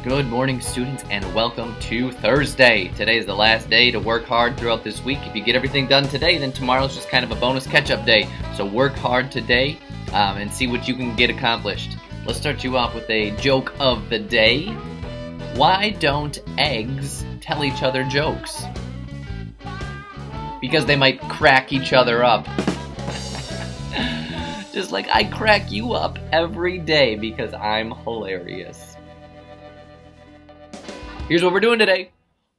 Good morning, students, and welcome to Thursday. Today is the last day to work hard throughout this week. If you get everything done today, then tomorrow's just kind of a bonus catch-up day. So work hard today and see what you can get accomplished. Let's start you off with a joke of the day. Why don't eggs tell each other jokes? Because they might crack each other up. Just like I crack you up every day because I'm hilarious. Here's what we're doing today.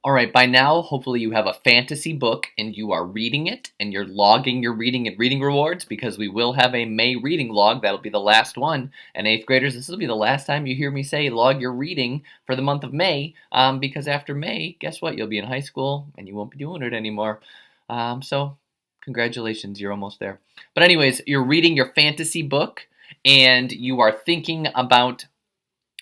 All right, by now, hopefully you have a fantasy book and you are reading it and you're logging your reading and reading rewards because we will have a May reading log. That'll be the last one. And 8th graders, this will be the last time you hear me say log your reading for the month of May because after May, guess what? You'll be in high school and you won't be doing it anymore. So congratulations, you're almost there. But anyways, you're reading your fantasy book and you are thinking about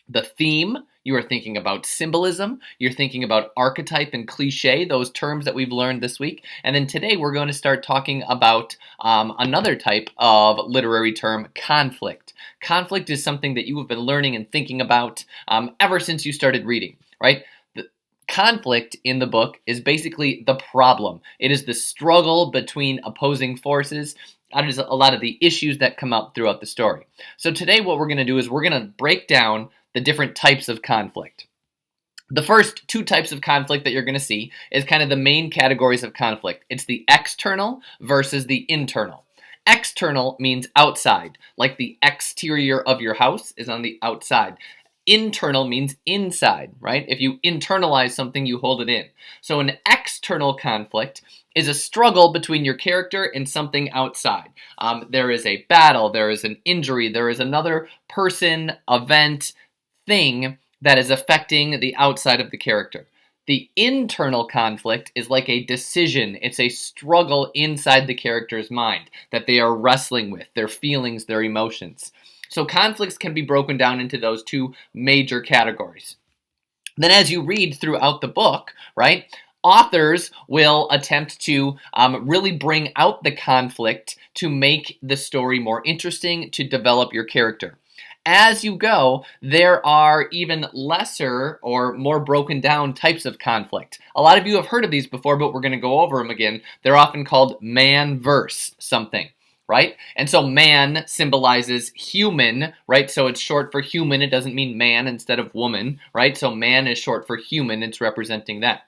the theme. You are thinking about symbolism, you're thinking about archetype and cliche, those terms that we've learned this week. And then today we're going to start talking about another type of literary term, conflict. Conflict is something that you have been learning and thinking about ever since you started reading, right? The conflict in the book is basically the problem. It is the struggle between opposing forces. That is a lot of the issues that come up throughout the story. So today what we're going to do is we're going to break down the different types of conflict. The first two types of conflict that you're going to see is kind of the main categories of conflict. It's the external versus the internal. External means outside, like the exterior of your house is on the outside. Internal means inside, right? If you internalize something, you hold it in. So an external conflict is a struggle between your character and something outside. There is a battle, there is an injury, there is another person, event, thing that is affecting the outside of the character. The internal conflict is like a decision. It's a struggle inside the character's mind that they are wrestling with, their feelings, their emotions. So conflicts can be broken down into those two major categories. Then as you read throughout the book, right, authors will attempt to really bring out the conflict to make the story more interesting, to develop your character. As you go, there are even lesser or more broken down types of conflict. A lot of you have heard of these before, but we're going to go over them again. They're often called man versus something, right? And so man symbolizes human, right? So it's short for human. It doesn't mean man instead of woman, right? So man is short for human. It's representing that.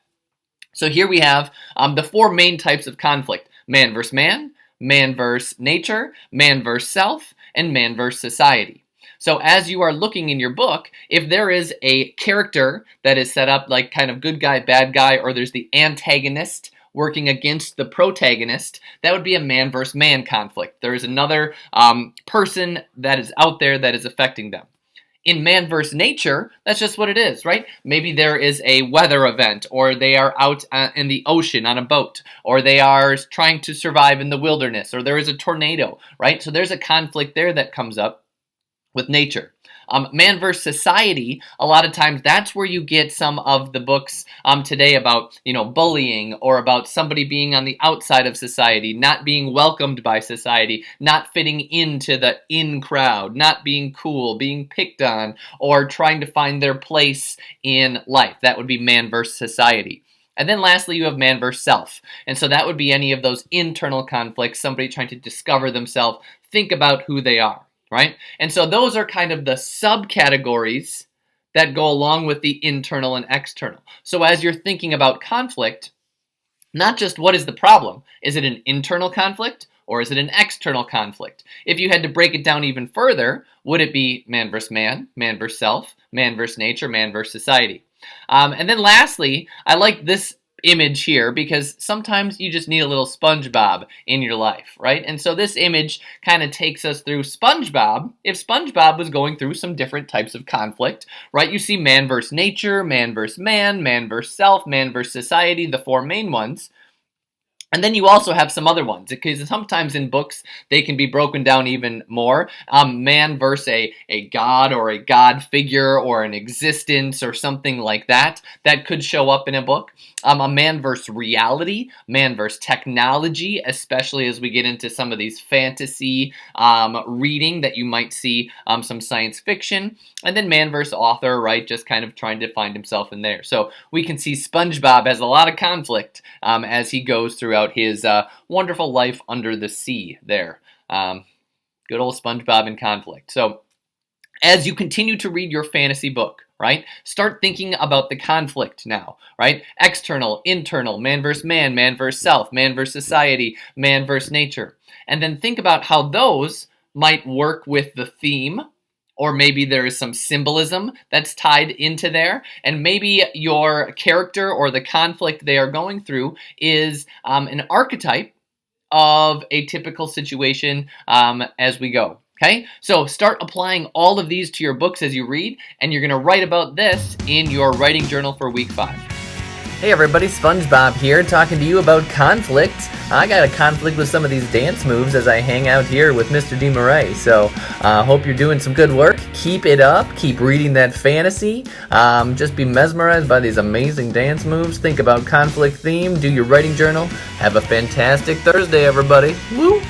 So here we have the four main types of conflict. Man versus nature, man versus self, and man versus society. So as you are looking in your book, if there is a character that is set up like kind of good guy, bad guy, or there's the antagonist working against the protagonist, that would be a man versus man conflict. There is another person that is out there that is affecting them. In man versus nature, that's just what it is, right? Maybe there is a weather event, or they are out in the ocean on a boat, or they are trying to survive in the wilderness, or there is a tornado, right? So there's a conflict there that comes up with nature. Man versus society, a lot of times that's where you get some of the books today about, bullying or about somebody being on the outside of society, not being welcomed by society, not fitting into the in crowd, not being cool, being picked on, or trying to find their place in life. That would be man versus society. And then lastly, you have man versus self. And so that would be any of those internal conflicts, somebody trying to discover themselves, think about who they are. Right? And so those are kind of the subcategories that go along with the internal and external. So as you're thinking about conflict, not just what is the problem, is it an internal conflict or is it an external conflict? If you had to break it down even further, would it be man versus self, man versus nature, man versus society? And then lastly, I like this image here because sometimes you just need a little SpongeBob in your life, right? And so this image kind of takes us through SpongeBob. If SpongeBob was going through some different types of conflict, right? You see man versus nature, man versus man versus self, man versus society, the four main ones. And then you also have some other ones, because sometimes in books they can be broken down even more. Man versus a god or a god figure or an existence or something like that could show up in a book. A man versus reality, man versus technology, especially as we get into some of these fantasy reading that you might see some science fiction. And then man versus author, right, just kind of trying to find himself in there. So we can see SpongeBob has a lot of conflict as he goes throughout his wonderful life under the sea there. Good old SpongeBob in conflict. So as you continue to read your fantasy book, right, start thinking about the conflict now, right? External, internal, man versus self, man versus society, man versus nature. And then think about how those might work with the theme, or maybe there is some symbolism that's tied into there, and maybe your character or the conflict they are going through is an archetype of a typical situation as we go. Okay, so start applying all of these to your books as you read, and you're going to write about this in your writing journal for week 5. Hey everybody, SpongeBob here, talking to you about conflict. I got a conflict with some of these dance moves as I hang out here with Mr. DeMarais, so hope you're doing some good work. Keep it up, keep reading that fantasy, just be mesmerized by these amazing dance moves. Think about conflict theme, do your writing journal. Have a fantastic Thursday, everybody. Woo!